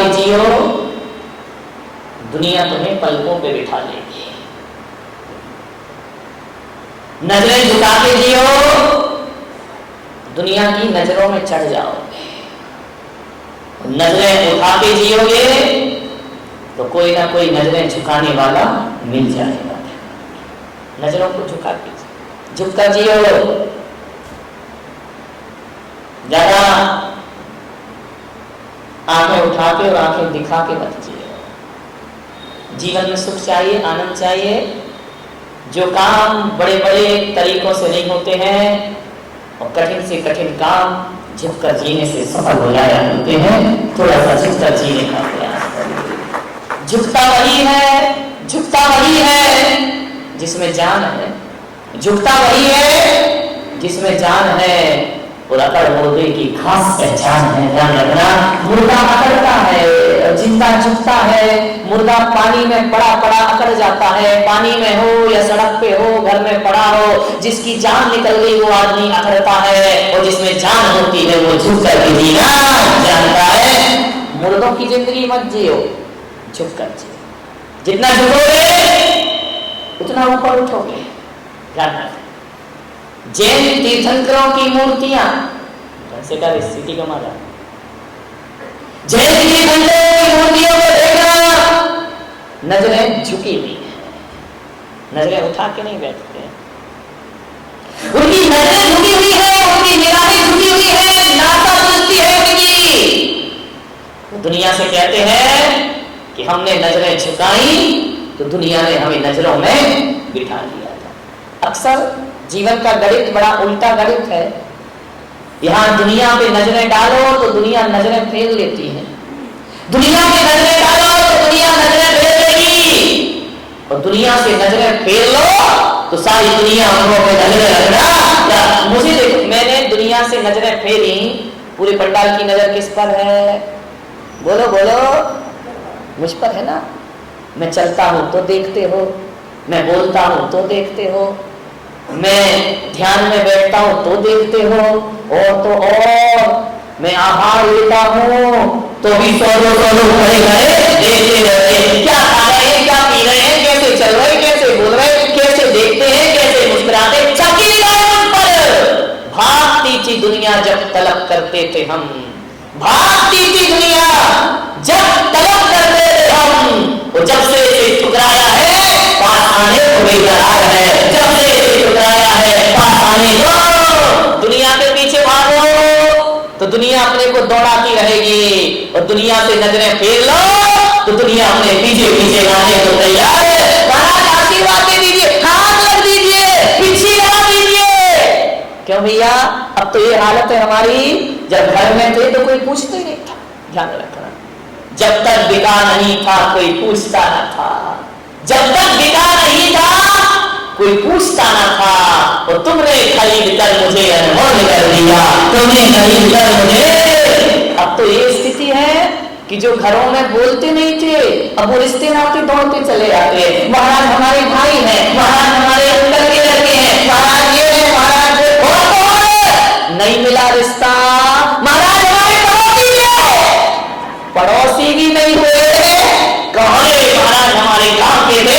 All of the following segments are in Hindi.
के जियो, दुनिया तुम्हें पलकों पे बिठा लेगी। नजरें झुका के जियो, दुनिया की नजरों में चढ़ जाओगे। नजरें उठा के जियोगे तो कोई ना कोई नजरें झुकाने वाला मिल जाएगा। नजरों को झुका के झुककर जियो, ज्यादा आंखें उठा के और आंखें दिखा के मत जियो। जीवन में सुख चाहिए, आनंद चाहिए। जो काम बड़े बड़े तरीकों से नहीं होते हैं और कठिन से कठिन काम झुककर जीने से सफल हो जाया करते हैं। थोड़ा सा झुककर जीने का प्रयास करिए। झुकता वही है जिसमें जान है, झुकता वही है जिसमें जान है। और अकड़ मुर्दे की खास पहचान है, ध्यान रखना। मुर्दा अकड़ता है और जिंदा झुकता है। मुर्दा पानी में पड़ा पड़ा अकड़ जाता है, पानी में हो या सड़क पे हो, घर में पड़ा हो। जिसकी जान निकल गई वो आदमी अकड़ता है, और जिसमें जान होती है वो झुक कर के जीना जानता है। मुर्दों की जिंदगी मत जियो, झुक कर जियो। जितना झुकोगे उतना ऊपर उठोगे। जानना जैन तीर्थंकरों की मूर्तियां स्थिति का मारा, जैन तीर्थंकरों की मूर्तियों को देखना, नजरें झुकी हुई है, नजरें उठा के नहीं बैठते। उनकी नजरें झुकी हुई है, उनकी निगाहें झुकी हुई है, नाता दुरुस्ती है उनकी। वो दुनिया से कहते हैं कि हमने नजरें झुकाई तो दुनिया ने हमें नजरों में बिठा लिया था। अक्सर जीवन का गणित बड़ा उल्टा गणित है। यहां दुनिया पे नजरें डालो तो दुनिया नजरें फेर लेती है, दुनिया पे नजरें डालो तो दुनिया नजरें फेर लेगी, और दुनिया से नजरें फेर लो तो सारी दुनिया हम पे नजरें रखना। मुझे देखो, मैंने दुनिया से नजरें फेरी, पूरे पंडाल की नजर किस पर है? बोलो बोलो, मुझ पर है ना। मैं चलता हूं तो देखते हो, मैं बोलता हूं तो देखते हो, मैं ध्यान में बैठता हूं तो देखते हो, और तो और मैं आहार लेता हूं तो भी सोलो सोलो खड़े खड़े देखते रहते हैं। क्या खा रहे हैं, क्या पी रहे हैं, कैसे चल रहे हैं, कैसे बोल रहे हैं, कैसे देखते हैं, कैसे मुस्कुराते हैं, सबकी निगाहें उन पर। भागती थी दुनिया जब तलब करते थे हम, भागती थी दुनिया जब तलब करते थे हम। और जब से इसे ठुकराया है पास आने को बेकरार है, जब से इसे ठुकराया है पास आने को। दुनिया के पीछे भागो तो दुनिया अपने को दौड़ाती रहेगी, और दुनिया से नजरें फेर लो तो दुनिया अपने पीछे पीछे आने को तैयार है। महाराज आशीर्वाद दे दीजिए, हाथ लग दीजिए, पीछे लगा दीजिए। क्यों भैया, अब तो ये हालत है हमारी। जब घर में थे तो कोई पूछते नहीं था, ध्यान रखना। जब तक बिका नहीं था कोई पूछता न था, जब तक बिका नहीं था कोई पूछता न था। और तुमने खरीद कर मुझे अनमोल कर दिया, तुमने खरीद कर मुझे। अब तो ये स्थिति है कि जो घरों में बोलते नहीं थे, अब वो रिश्ते नाते दौड़ते चले आते हैं। महाराज हमारे भाई हैं, महाराज हमारे अंकल के लड़के हैं, महाराज ये है, महाराज नहीं मिला रिश्ता, महाराज हमारे पड़ोसी है, पड़ोसी भी नहीं हुए, कौन महाराज हमारे गांव के थे।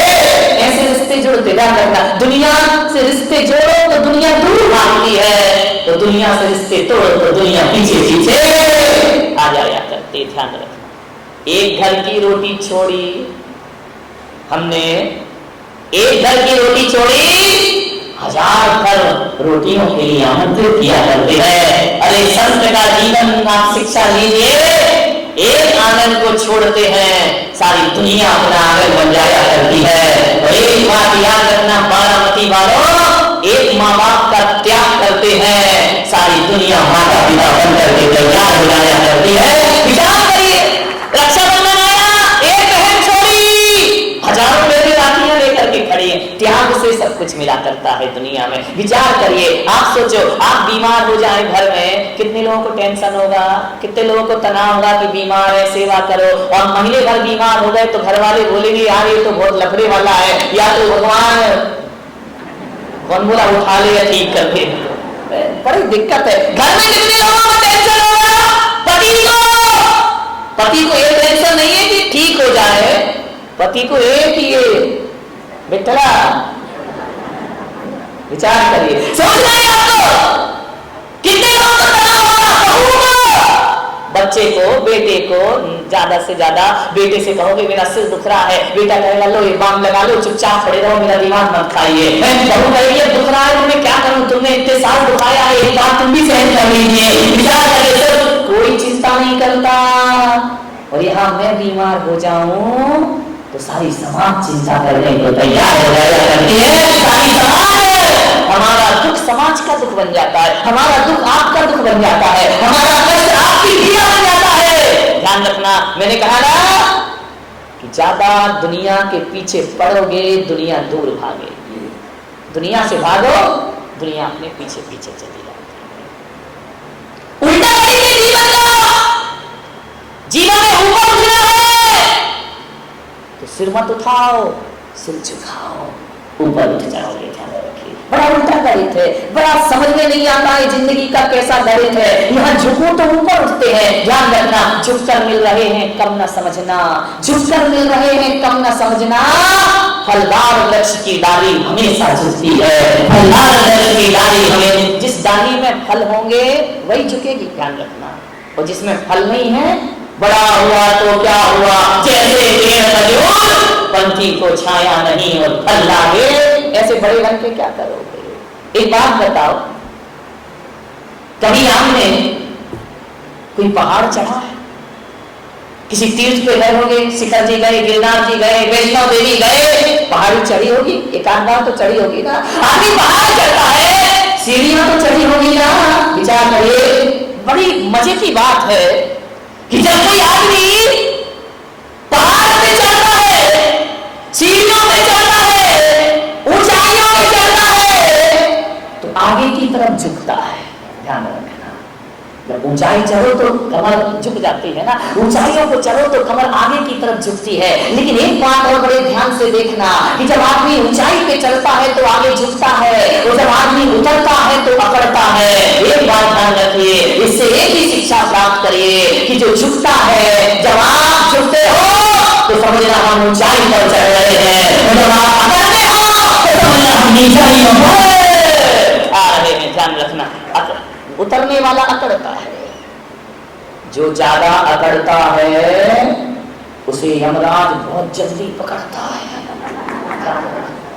ऐसे रिश्ते जोड़ते रहना। दुनिया से रिश्ते जोड़ो तो दुनिया दूर भागती है, तो दुनिया से रिश्ते तोड़ो तो दुनिया पीछे पीछे आ जाया करते। ध्यान रखना। एक घर की रोटी छोड़ी हमने, एक घर की रोटी छोड़ी, 1000 घर रोटियों के लिए आमंत्रित किया करते हैं। अरे संत का जीवन आप शिक्षा लीजिए। एक आंगन को छोड़ते हैं, सारी दुनिया अपना आंगन बन जाया करती है। और एक बात याद रखना बारामती वालों, एक माँ बाप का त्याग करते हैं, सारी दुनिया माता पिता बन करके तैयार हो जाया करती है। विचार करिए, रक्षाबंधन आया, एक बहन छोड़ी, हजारों बेटे राखियां लेकर के खड़ी है। त्याग से सब कुछ मिला करता है दुनिया में। विचार करिए, आप सोचो, आप बीमार हो जाए घर में, कितने लोगों को टेंशन होगा, कितने लोगों को तनाव होगा कि बीमार है, सेवा करो। और महीने भर बीमार हो गए तो घर वाले बोलेंगे यार ये तो बहुत लफड़े वाला है, या तो भगवान कौन बोला उठा ले या ठीक कर दे। बड़ी दिक्कत है। घर में कितने लोगों को टेंशन होगा, पति को एक टेंशन ठीक हो जाए, पति को एक ही ये बेटा विचार करिए, समझ रहे हैं आपको कितने लोगों का तनाव होगा, बच्चे को, बेटे को ज्यादा से ज्यादा बेटे से कहोगे मेरा सिर दुख रहा है, बेटा कहेगा लो ये बाम लगा लो, चुपचाप खड़े रहो, मेरा दिमाग मत खाइए। बहू कहेगी दुख रहा है, मैं क्या करूं, तुमने इतने साल दुखाया है, एक बात तुम भी सहन कर लीजिए। विचार करिए सर, कोई चिंता नहीं करता, और यहाँ मैं बीमार हो जाऊं तो सारी समाज चिंता करने को तैयार हो जाती है, सारी समाज, हमारा दुख समाज का दुख बन जाता है, हमारा दुख आपका दुख बन जाता है, हमारा कष्ट आपकी पीड़ा बन जाता है। ध्यान रखना, मैंने कहा ना कि ज्यादा दुनिया के पीछे पड़ोगे दुनिया दूर भागेगी, दुनिया से भागो दुनिया अपने पीछे पीछे चली जाती है। उल्टा करिए जीवन का, जीवन में ऊपर उठना है तो सिर मत उठाओ, सिर झुकाओ, ऊपर उठ जाओगे। ध्यान रखिए, बड़ा उल्टा गणित है, बड़ा समझ में नहीं आता है जिंदगी का कैसा गणित है। यहाँ झुको तो ऊपर उठते हैं, ध्यान रखना, झुककर मिल रहे हैं कम न समझना, झुककर मिल रहे हैं कम न समझना। फलदार वृक्ष की डाली हमेशा झुकती है, फलदार वृक्ष की डाली हमें, जिस डाली में फल होंगे वही झुकेगी, ध्यान रखना। और जिसमें फल नहीं है, बड़ा हुआ तो क्या हुआ, जैसे पेड़ खजूर, पंछी को छाया नहीं और फल लागे, ऐसे बड़े बन के क्या करोगे। एक बात बताओ, कभी आपने कोई पहाड़ चढ़ा है, किसी तीर्थ पे गए होंगे, शिखर जी गए, गिरनार जी गए, वैष्णो देवी गए, पहाड़ी चढ़ी होगी, एक आध बार तो चढ़ी होगी ना। आदमी पहाड़ चढ़ता है, सीढ़ियां तो चढ़ी होगी ना। विचार करिए, बड़ी मजे की बात है कि जब कोई आदमी पहाड़ पे चढ़ता है, सीढ़ियों पे चढ़ता है, ऊंचाइयों पे चढ़ता है, तो आगे की तरफ झुकता है। ध्यान रखना, जब ऊंचाई चढ़ो तो कमर झुक जाती है ना, ऊंचाइयों को चढ़ो तो कमर आगे की तरफ झुकती है। लेकिन एक बात और बड़े ध्यान से देखना कि जब आदमी ऊंचाई पे चढ़ता है तो आगे झुकता है, और जब आदमी उतरता है तो अकड़ता है। एक बात ध्यान रखिए, इससे एक ही शिक्षा प्राप्त करिए कि जो झुकता है, जब आप झुकते हो तो समझना हम ऊंचाई पर चढ़ रहे हैं, और जब आप अकड़ते हो तो समझना हम नीचाइयों पर आ रहे हैं। ध्यान रखना, उतरने वाला अकड़ता है, जो ज्यादा अकड़ता है उसे यमराज बहुत जल्दी पकड़ता है,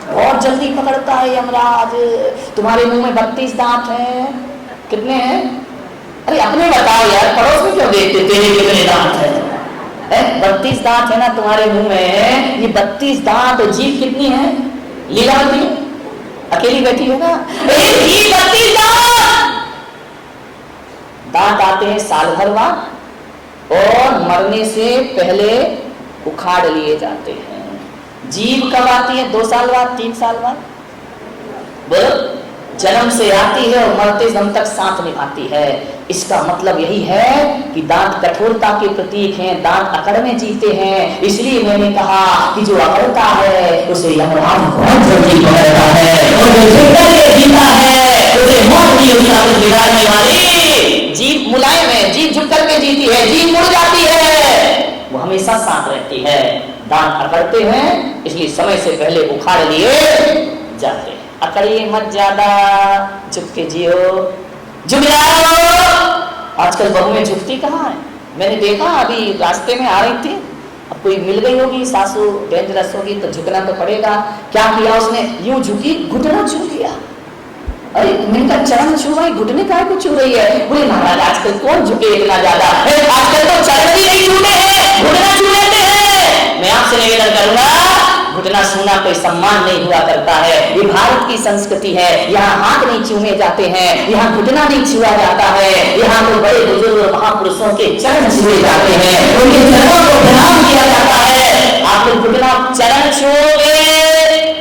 बहुत जल्दी पकड़ता है यमराज। तुम्हारे मुंह में 32 दांत हैं, कितने हैं? अरे अपने बताओ यार, पड़ोस में क्यों देखते तेरे कितने दांत हैं? 32 दांत है ना तुम्हारे मुंह में, ये 32 दांत, जीभ कितनी है? लीलावती अकेली बैठी है ना, 32 दांत आते हैं साल भर बाद, और मरने से पहले उखाड़ लिए जाते हैं। जीभ कब आती है? 2 साल बाद, 3 साल बाद? बोलो, जन्म से आती है और मरते दम तक साथ निभाती है। इसका मतलब यही है कि दांत कठोरता के प्रतीक हैं, दांत अकड़ में जीते हैं। इसलिए मैंने कहा कि जो अकड़ता है उसे यमराज बहुत जल्दी पकड़ता है, और जो झुककर के जीता है उसे मौत की उसका बिगाड़ने वाली जीभ मुलायम है, जीभ झुक करके जीती है, जीभ मुड़ जाती है, वो हमेशा साथ रहती है। दांत अकड़ते हैं इसलिए समय से पहले उखाड़ लिए जाते हैं। अकड़िए मत ज्यादा, झुक के जियो, झुक जाओ। आजकल बहू में झुकती कहाँ है? मैंने देखा अभी रास्ते में आ रही थी, अब कोई मिल गई होगी, सासू डेंजरस होगी तो झुकना तो पड़ेगा। क्या किया उसने? यूं झुकी, घुटना छू लिया। अरे मैंने कहा चरण छू रही, घुटने काहे को छू रही है? बोले महाराज आजकल कौन झुके इतना ज्यादा, आजकल तो चरण भी नहीं छूते हैं, घुटना छू लेते हैं। मैं आपसे निवेदन करूंगा, घुटना छूना कोई सम्मान नहीं हुआ करता है। ये भारत की संस्कृति है, यहाँ हाथ नहीं छूने जाते हैं, यहाँ घुटना नहीं छुआ जाता है, यहाँ तो बड़े बुजुर्ग महापुरुषों के चरण छुए जाते हैं, उनके चरणों को प्रणाम किया जाता है। आप लोग घुटना चरण छुओगे,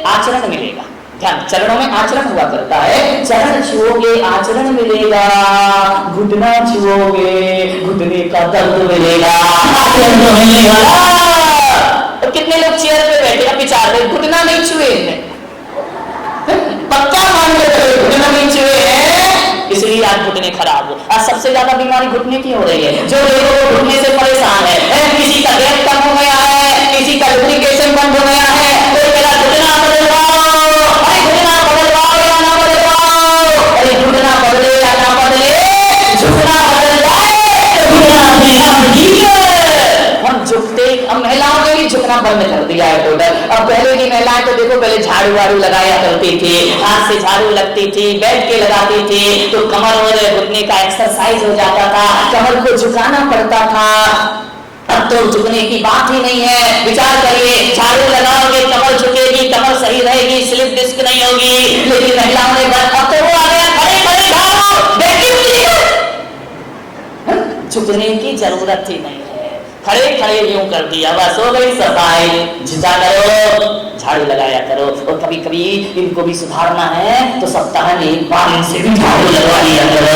आचरण मिलेगा। ध्यान, चरणों में आचरण हुआ करता है, चरण छुओगे आचरण मिलेगा, घुटना छुओगे घुटने का दर्द मिलेगा, आचरण तो मिलेगा। तो कितने लोग चेयर पे बैठे हैं, विचार रहे घुटना नहीं छुए, पक्का मान लेते घुटना नहीं छुए हैं, इसलिए आज घुटने खराब हो। आज सबसे ज्यादा बीमारी घुटने की हो रही है। जो लोगों को घुटने से परेशान है, किसी का वेट कम हो गया है, बंद कर दिया है टोटल। अब पहले की महिलाएं तो देखो पहले झाड़ू वाड़ू लगाया करती थी, हाथ से झाड़ू लगती थी, बैठ के लगाती थी तो कमर और घुटने का एक्सरसाइज हो जाता था, कमर को झुकाना पड़ता था। अब तो झुकने की बात ही नहीं है। विचार करिए, झाड़ू लगाओगे कमर झुकेगी, कमर सही रहेगी, स्लिप डिस्क नहीं होगी। लेकिन महिलाओं ने अब तो वो आ गया खड़े खड़े झाड़ू, झुकने की जरूरत ही नहीं है, खड़े खड़े यूं कर दिया, बस हो गई सफाई। झुका करो, झाड़ू लगाया करो। और कभी कभी इनको भी सुधारना है तो सप्ताह में एक बार इनसे भी झाड़ू लगवा लिया करो।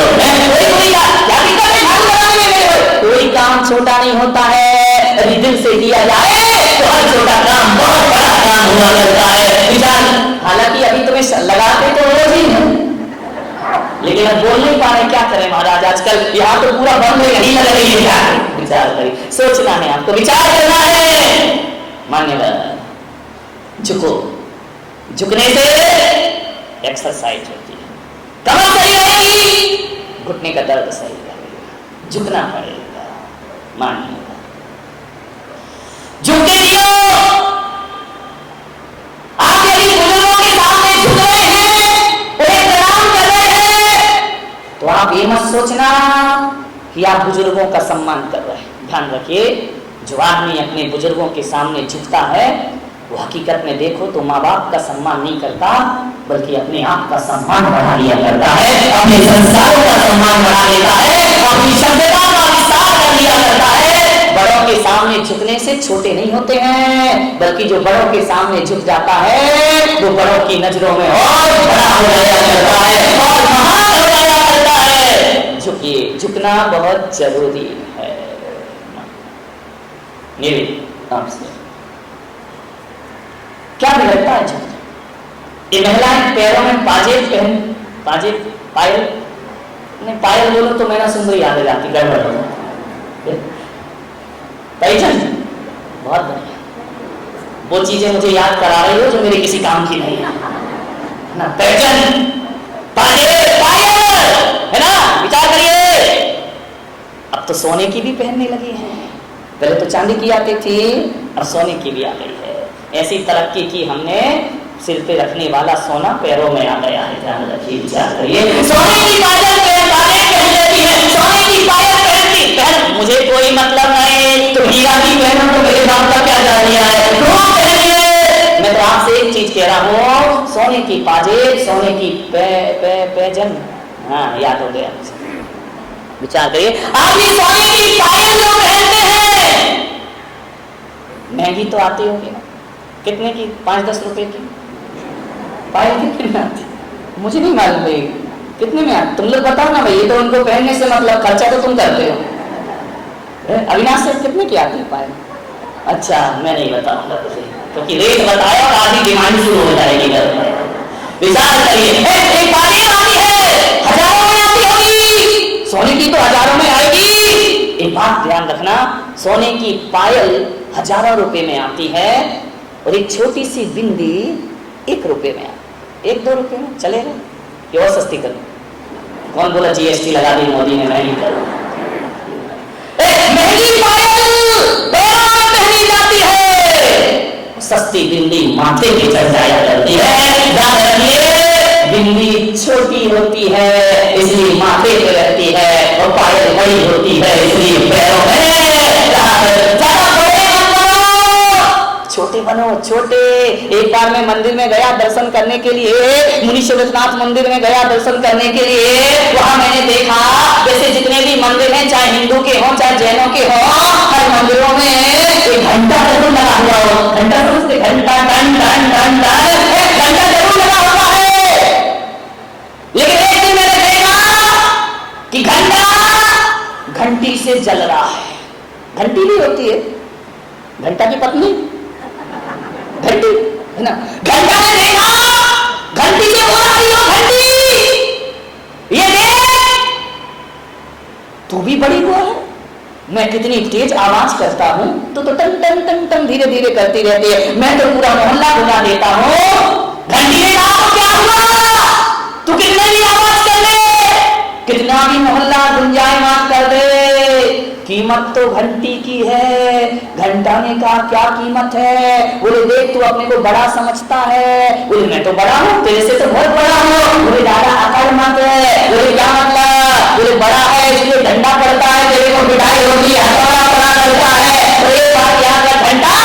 कोई काम छोटा नहीं होता है, यदि दिल से किया जाए तो हर छोटा काम बहुत बड़ा काम हुआ करता है। विचार, हालांकि अभी तुम्हें लगाते तो रोज ही है, लेकिन अब बोल नहीं पा रहे, क्या करें महाराज, आजकल यहाँ तो पूरा बंद है, नहीं लग रही है। विचार करिए, सोचना है आपको, विचार करना है। मान्यवर, झुको, झुकने से एक्सरसाइज होती है, कमर सही रहेगी, घुटने का दर्द सही रहेगा, झुकना पड़ेगा। मानिए, झुकने दियो। आप यदि बुजुर्गों के सामने झुक रहे हैं, उन्हें प्रणाम कर रहे हैं, तो आप ये मत सोचना कि आप बुजुर्गों का सम्मान कर रहे हैं। ध्यान रखिए, जो आदमी अपने बुजुर्गों के सामने झुकता है वो हकीकत में देखो तो माँ बाप का सम्मान नहीं करता, बल्कि अपने आप का सम्मान बढ़ा लिया करता है, अपने संस्कारों का सम्मान बढ़ा लेता है, अपनी सभ्यता का विस्तार कर लिया करता है। बड़ों के सामने झुकने से छोटे नहीं होते हैं, बल्कि जो बड़ों के सामने झुक जाता है वो बड़ों की नजरों में और बड़ा हो जाया करता है और महान हो जाया करता है। झुकिए, झुकना बहुत जरूरी है। मेरे आपसे क्या बिगड़ता है झुकना? ये महिलाएं पैरों में पाजेब पहन, पाजेब, पायल, नहीं पायल बोलो तो मैंने सुंदरी याद जाती, गड़बड़ हो जाती। पहचान, बहुत बढ़िया, वो चीजें मुझे याद करा रही हो जो मेरे किसी काम की नहीं है ना। पहचान, पाजेब, पायल, है ना। विचार करिए, अब तो सोने की भी पहनने लगी है, पहले तो चांदी की आती थी, अब सोने की भी आ गई है। ऐसी तरक्की की हमने, सिर पे रखने वाला सोना पैरों में आ गया है। ध्यान रखिए, विचार करिए, सोने की पायल पहन लेती है, सोने की पायल पहनती पहन, मुझे कोई मतलब नहीं, तो हीरा की पहनो तो मेरे बाप का क्या जा रहा है, मैं तो आपसे एक चीज कह रहा हूँ, सोने की पाजेब, सोने की पैजन, हाँ याद हो गया। विचार करिए, आप ये सोने की पायल जो पहनते हैं, महंगी तो आती होगी ना, कितने की, 5-10 रुपए की पायल कितने में आती, मुझे नहीं मालूम भाई कितने में आती, तुम लोग बताओ ना भाई, ये तो उनको पहनने से मतलब खर्चा तो तुम करते हो। अविनाश से कितने की आती है पायल? अच्छा, मैं नहीं बताऊंगा तुझे, क्योंकि रेट बताया और आधी डिमांड शुरू हो जाएगी घर में। विचार करिए, एक पायल आती है, हजारों में आती होगी, सोने की तो हजारों में आएगी। एक बात ध्यान रखना, सोने की पायल हजारों रुपए में आती है और एक छोटी सी बिंदी 1 रुपए में, 1-2 रुपए में चलेगा कि और सस्ती करो? कौन बोला जीएसटी लगा दी मोदी ने, महंगी करो? महंगी पायल पैरों में पहनी जाती है, सस्ती बिंदी माथे पे चढ़ जाया करती है। ध्यान रखिए, बिंदी छोटी होती है इसलिए माथे पे रहती है, और पायल बड़ी होती है इसलिए पैरों में। छोटे बनो, छोटे। एक बार मैं मंदिर में गया दर्शन करने के लिए, मुनि शिवनाथ मंदिर में गया दर्शन करने के लिए। वहां मैंने देखा जैसे जितने भी मंदिर हैं, चाहे हिंदू के हों चाहे जैनों के हों, हर मंदिरों में एक घंटा जरूर लगा हुआ हो। घंटा समझते, घंटा टन टन टन टन, घंटा जरूर लगा हुआ है। लेकिन एक दिन मैंने देखा कि घंटा घंटी से जल रहा है। घंटी भी होती है, घंटा की पत्नी घंटी है ना। घंटा ने देखा, घंटी से बोल रही हो, घंटी ये देख, तू भी बड़ी हुआ है, मैं कितनी तेज आवाज करता हूं तो टन टन टन टन धीरे धीरे करती रहती है, मैं तो पूरा मोहल्ला घुमा देता हूं। घंटी ने कहा तो क्या हुआ, तू कितने भी आवाज कर ले, कितना भी मोहल्ला गुंजायमान कर दे, कि कीमत तो घंटी की है, घंटाने का क्या कीमत है। बोले देख तू अपने को बड़ा समझता है। बोले मैं तो बड़ा हूँ, तेरे से तो बहुत बड़ा हूँ। बोले दादा अकड़ मत है। बोले क्या मतलब? बोले बड़ा है इसलिए डंडा पड़ता है, तेरे को पिटाई होती है, हथौड़ा बड़ा करता है। तो एक बात याद रख, घंटा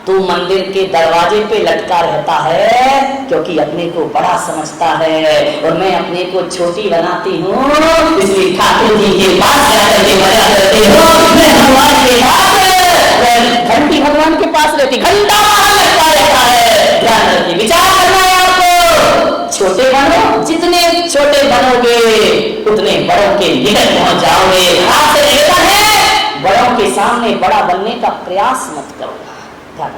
तू मंदिर के दरवाजे पे लटका रहता है क्योंकि अपने को बड़ा समझता है, और मैं अपने को छोटी बनाती हूँ, इसलिए ठाकुर जी के पास जाकर के बजा करती हूँ। मैं भगवान के पास, घंटी भगवान के पास रहती, घंटा वहां लटका रहता है। ध्यान रखिए, विचार करना है आपको। छोटे बनो, जितने छोटे बनोगे उतने बड़ों के निकट पहुंच जाओगे। आपसे कहता है बड़ों के सामने बड़ा बनने का प्रयास मत करो। ध्यान